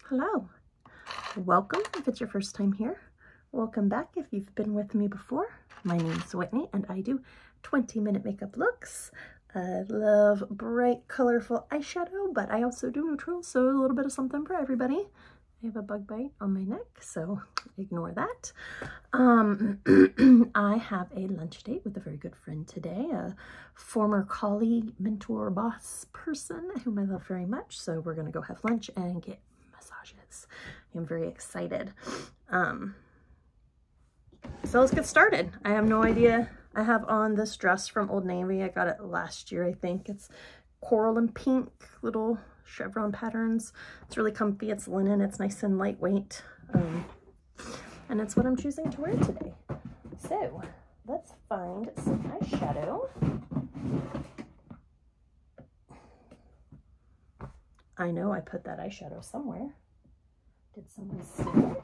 Hello, welcome if it's your first time here. Welcome back if you've been with me before. My name's Whitney and I do 20-minute makeup looks. I love bright, colorful eyeshadow, but I also do neutrals, so a little bit of something for everybody. I have a bug bite on my neck, so ignore that. I have a lunch date with a very good friend today, a former colleague, mentor, boss person whom I love very much. So we're going to go have lunch and get massages. I'm very excited. So let's get started. I have no idea. I have on this dress from Old Navy. I got it last year, I think. It's coral and pink, little chevron patterns. It's really comfy. It's linen. It's nice and lightweight. And it's what I'm choosing to wear today. So let's find some eyeshadow. I know I put that eyeshadow somewhere. Did someone see it?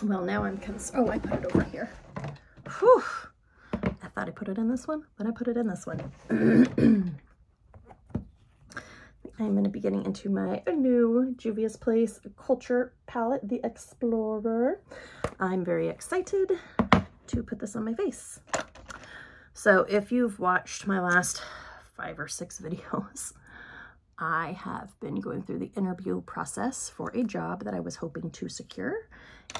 Well, now I'm concerned. Oh, I put it over here. Whew. I thought I put it in this one, but I put it in this one. I'm going to be getting into my new Juvia's Place Culture palette, the Explorer. I'm very excited to put this on my face. So if you've watched my last 5 or 6 videos, I have been going through the interview process for a job that I was hoping to secure.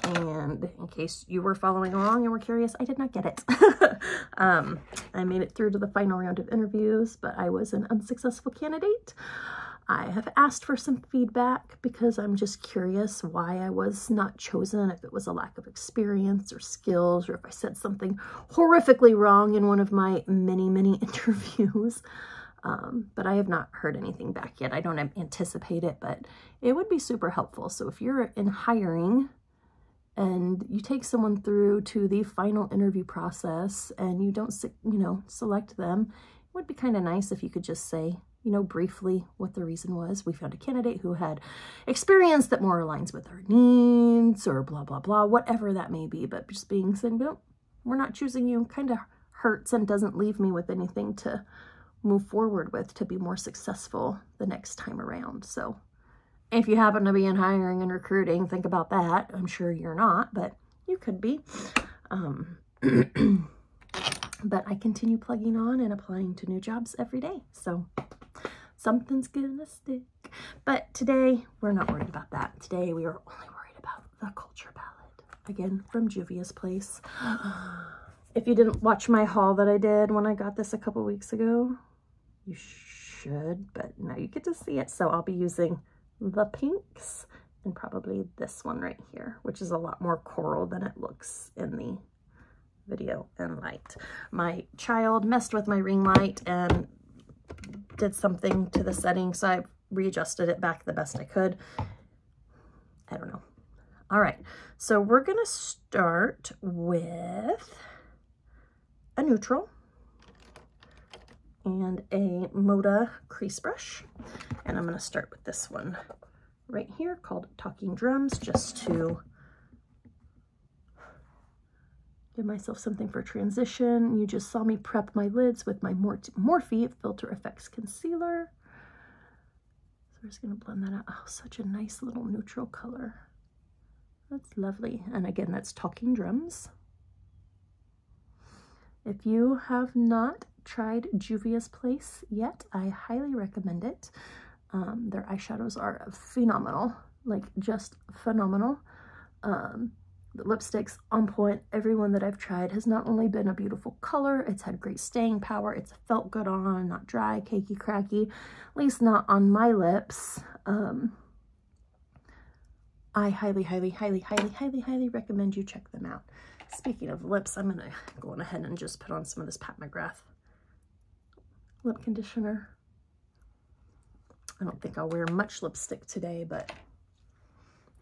And in case you were following along and were curious, I did not get it. I made it through to the final round of interviews, but I was an unsuccessful candidate. I have asked for some feedback because I'm just curious why I was not chosen, if it was a lack of experience or skills, or if I said something horrifically wrong in one of my many, many interviews. But I have not heard anything back yet. I don't anticipate it, but it would be super helpful. So if you're in hiring and you take someone through to the final interview process and you don't, select them, it would be kind of nice if you could just say, briefly what the reason was. We found a candidate who had experience that more aligns with our needs, or blah, blah, blah, whatever that may be. But just being said, no, we're not choosing you, kind of hurts and doesn't leave me with anything to move forward with to be more successful the next time around. So if you happen to be in hiring and recruiting, think about that. I'm sure you're not, but you could be. But I continue plugging on and applying to new jobs every day. So something's gonna stick. But today, we're not worried about that. Today, we are only worried about the Culture palette. Again, from Juvia's Place. If you didn't watch my haul that I did when I got this a couple weeks ago, you should, but now you get to see it. So I'll be using the pinks and probably this one right here, which is a lot more coral than it looks in the video and light. My child messed with my ring light and did something to the setting, so I readjusted it back the best I could. I don't know. All right, so we're gonna start with a neutral and a Moda crease brush, and I'm gonna start with this one right here called Talking Drums, just to give myself something for transition. You just saw me prep my lids with my Morphe Filter Effects Concealer. So we're just gonna blend that out. Oh, such a nice little neutral color. That's lovely. And again, that's Talking Drums. If you have not tried Juvia's Place yet, I highly recommend it. Their eyeshadows are phenomenal, like just phenomenal. The lipsticks on point. Everyone that I've tried has not only been a beautiful color, it's had great staying power, it's felt good on, not dry, cakey, cracky, at least not on my lips. I highly, highly, highly, highly, highly, highly recommend you check them out. Speaking of lips, I'm gonna go on ahead and just put on some of this Pat McGrath lip conditioner. I don't think I'll wear much lipstick today, but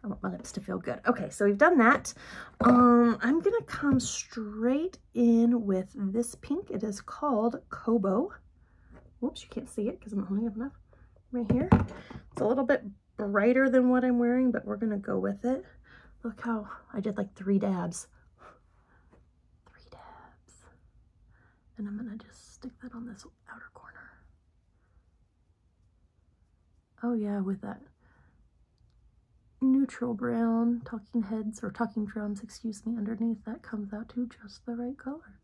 I want my lips to feel good. Okay, so we've done that. I'm gonna come straight in with this pink. It is called Kobo. Whoops, you can't see it because I'm not holding up enough. Right here. It's a little bit brighter than what I'm wearing, but we're gonna go with it. Look how I did like 3 dabs. 3 dabs. And I'm gonna just stick that on this outer corner. Oh yeah, with that neutral brown talking heads or talking drums, excuse me, underneath, that comes out to just the right color.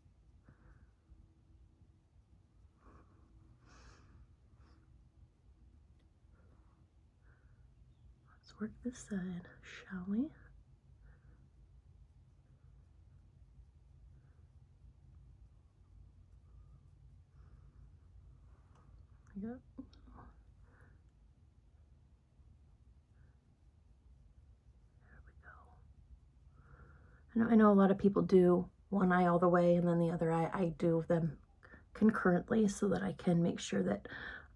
Let's work this side, shall we? Yep. I know a lot of people do one eye all the way and then the other eye. I do them concurrently so that I can make sure that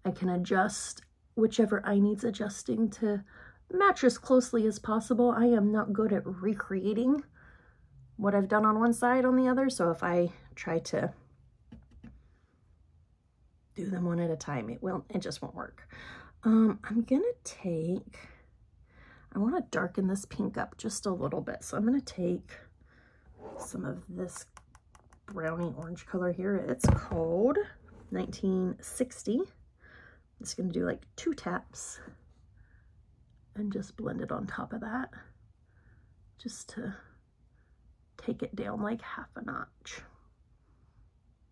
I can adjust whichever eye needs adjusting to match as closely as possible. I am not good at recreating what I've done on one side on the other, so if I try to do them one at a time, it just won't work. I'm gonna take, I want to darken this pink up just a little bit, so I'm gonna take some of this brownie orange color here. It's called 1960. I'm just gonna do like 2 taps and just blend it on top of that, just to take it down like half a notch.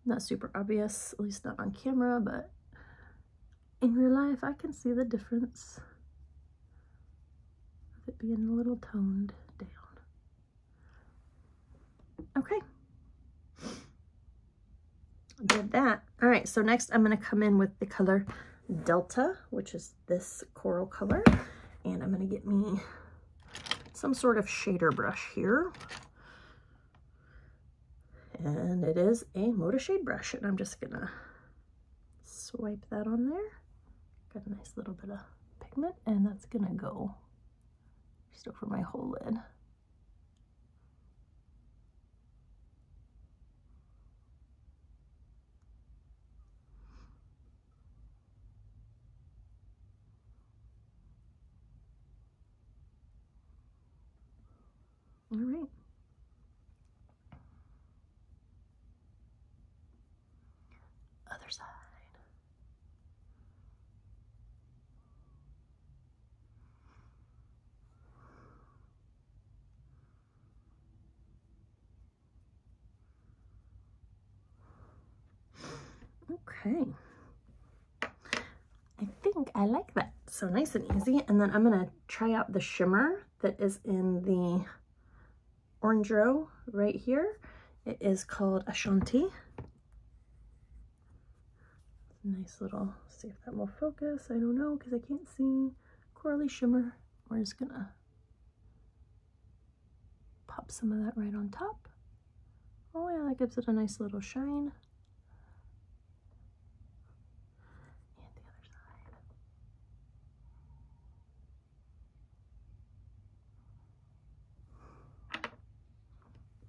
Not super obvious, at least not on camera, but in real life I can see the difference of it being a little toned down. Okay, did that. All right, so next I'm going to come in with the color Delta, which is this coral color, and I'm going to get me some sort of shader brush here. And it is a Moda shade brush, and I'm just gonna swipe that on there. Got a nice little bit of pigment, and that's gonna go just over my whole lid. All right. Other side. Okay. I think I like that. So nice and easy. And then I'm gonna try out the shimmer that is in the orange row right here. It is called Ashanti. Nice little, see if that will focus. I don't know because I can't see. Corally shimmer. We're just gonna pop some of that right on top. Oh yeah, that gives it a nice little shine. And the other side.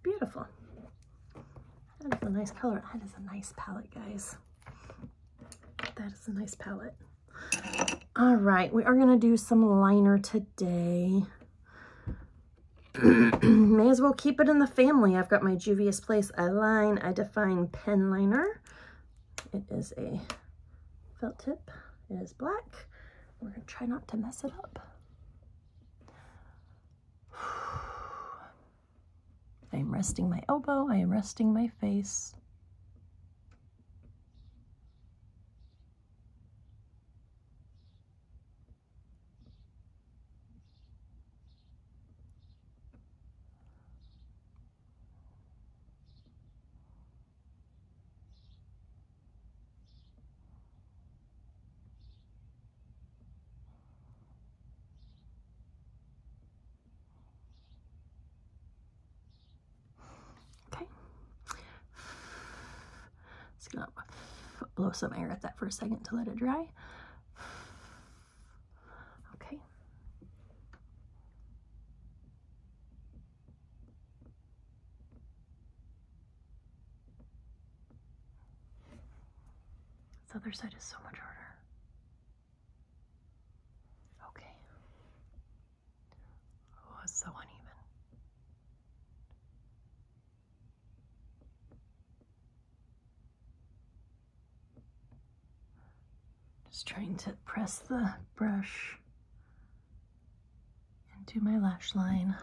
Beautiful. That is a nice color. That is a nice palette, guys. That is a nice palette. All right, we are gonna do some liner today. May as well keep it in the family. I've got my Juvia's Place I Line, I Define pen liner. It is a felt tip. It is black. We're gonna try not to mess it up. I am resting my elbow. I am resting my face. Okay. Just gonna blow some air at that for a second to let it dry. Okay. This other side is so much harder. Okay. Oh, it's so uneven. Just trying to press the brush into my lash line.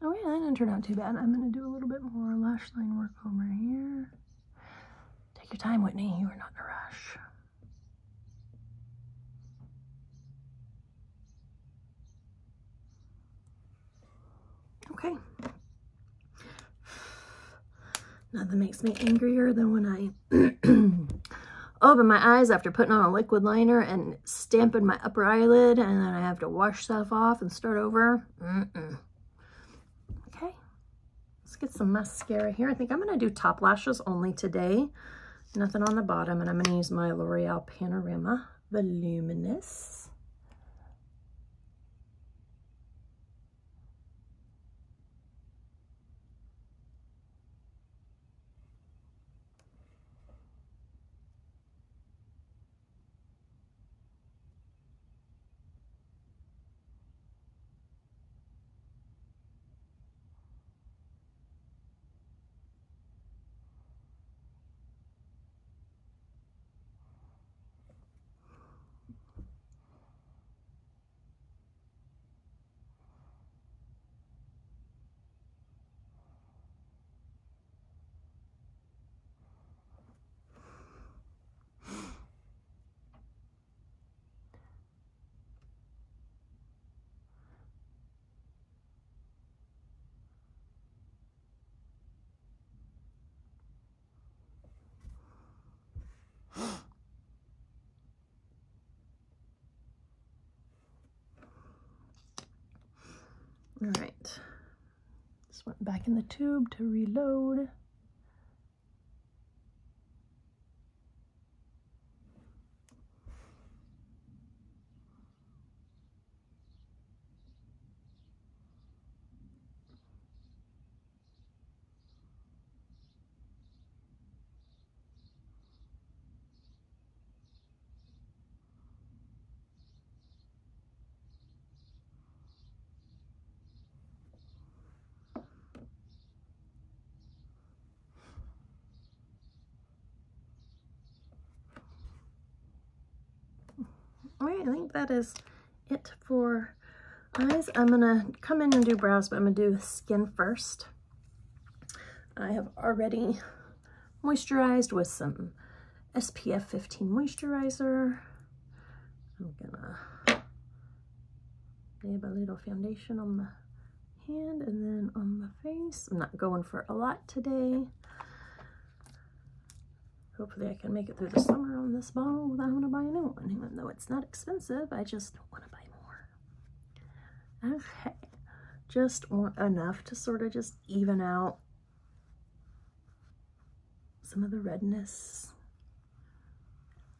Oh yeah, that didn't turn out too bad. I'm gonna do a little bit more lash line work over here. Take your time, Whitney, you are not in a rush. Okay. Nothing makes me angrier than when I open my eyes after putting on a liquid liner and stamping my upper eyelid, and then I have to wash stuff off and start over. Okay, let's get some mascara here. I think I'm gonna do top lashes only today. Nothing on the bottom, and I'm gonna use my L'Oreal Panorama Voluminous. All right, just went back in the tube to reload. All right, I think that is it for eyes. I'm gonna come in and do brows, but I'm gonna do skin first. I have already moisturized with some SPF 15 moisturizer. I'm gonna dab a little foundation on my hand and then on my face. I'm not going for a lot today. Hopefully I can make it through the summer on this bottle without having to buy a new one. Even though it's not expensive, I just want to buy more. Okay, just want enough to sort of just even out some of the redness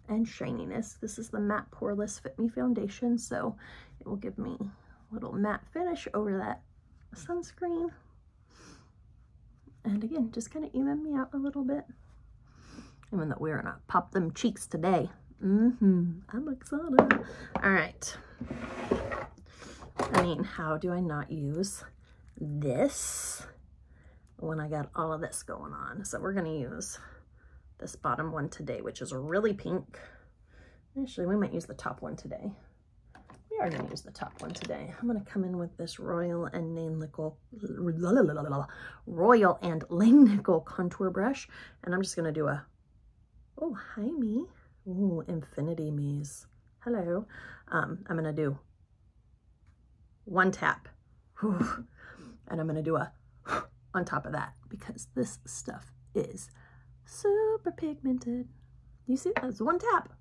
and shininess. This is the Matte Poreless Fit Me Foundation, so it will give me a little matte finish over that sunscreen. And again, just kind of even me out a little bit. Even though we're gonna pop them cheeks today. I'm excited. All right. I mean, how do I not use this when I got all of this going on? So we're gonna use this bottom one today, which is really pink. Actually, we might use the top one today. We are gonna use the top one today. I'm gonna come in with this Royal and Langnickel contour brush, and I'm just gonna do a, oh, hi me. Oh, infinity me's. Hello. I'm gonna do one tap, and I'm gonna do a on top of that because this stuff is super pigmented. You see, that's one tap.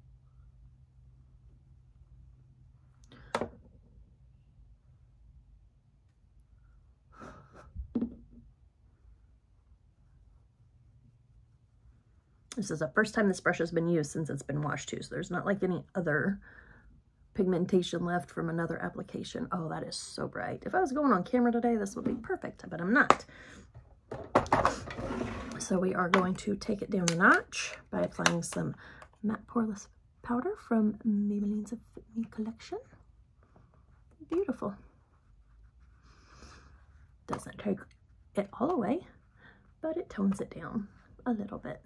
This is the first time this brush has been used since it's been washed too, so there's not like any other pigmentation left from another application. Oh, that is so bright. If I was going on camera today, this would be perfect, but I'm not. So we are going to take it down a notch by applying some Matte Poreless powder from Maybelline's Fit Me collection. beautiful. Doesn't take it all away, but it tones it down a little bit.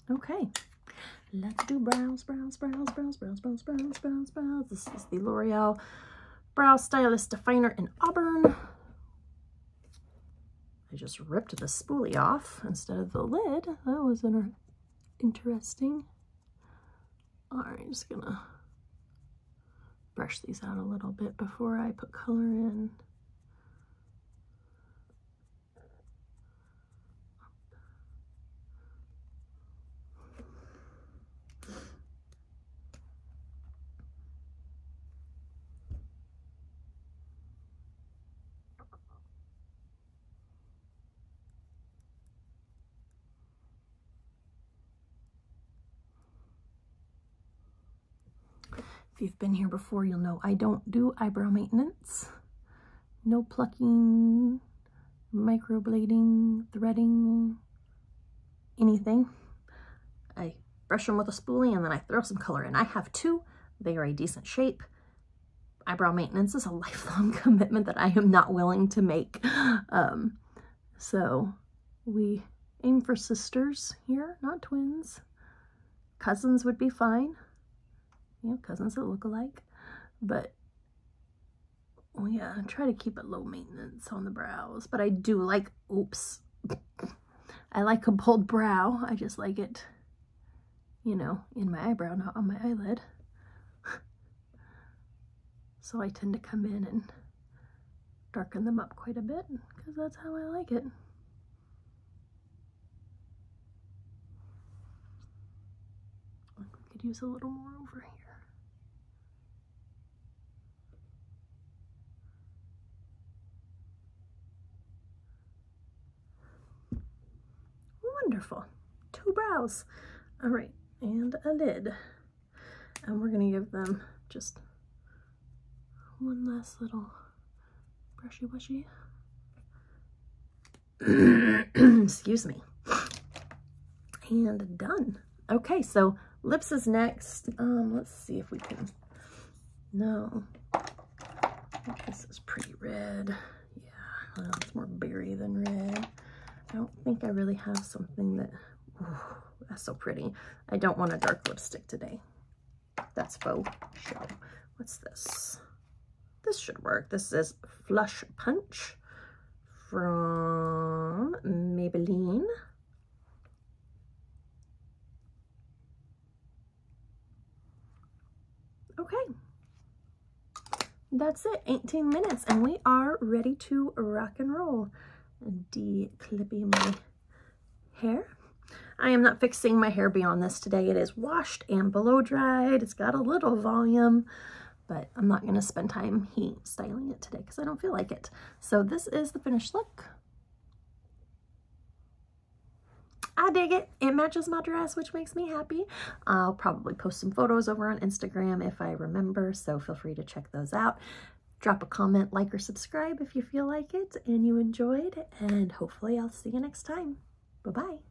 Okay, let's do brows, brows, brows, brows, brows, brows, brows, brows, brows. This is the L'Oreal Brow Stylist Definer in Auburn. I just ripped the spoolie off instead of the lid. That was interesting. All right, just gonna brush these out a little bit before I put color in. If you've been here before, you'll know I don't do eyebrow maintenance. No plucking, microblading, threading, anything. I brush them with a spoolie and then I throw some color in. I have two. They are a decent shape. Eyebrow maintenance is a lifelong commitment that I am not willing to make. So we aim for sisters here, not twins. Cousins would be fine. You know, cousins that look alike, but well, yeah, try to keep it low maintenance on the brows. But I do like, oops, I like a bold brow. I just like it, you know, in my eyebrow, not on my eyelid. So I tend to come in and darken them up quite a bit because that's how I like it. We could use a little more over here. Wonderful. Two brows. All right, and a lid. And we're going to give them just one last little brushy washy. Excuse me. And done. Okay, so lips is next. Let's see if we can. No. This is pretty red. Yeah, well, it's more berry than red. I don't think I really have something that, ooh, that's so pretty. I don't want a dark lipstick today. That's faux show. What's this? This should work. This is Flush Punch from Maybelline. Okay. That's it. 18 minutes and we are ready to rock and roll. De-clipping my hair. I am not fixing my hair beyond this today. It is washed and blow dried. It's got a little volume, but I'm not going to spend time heat styling it today because I don't feel like it. So this is the finished look. I dig it. It matches my dress, which makes me happy. I'll probably post some photos over on Instagram if I remember, so feel free to check those out. Drop a comment, like, or subscribe if you feel like it and you enjoyed, and hopefully I'll see you next time. Bye-bye.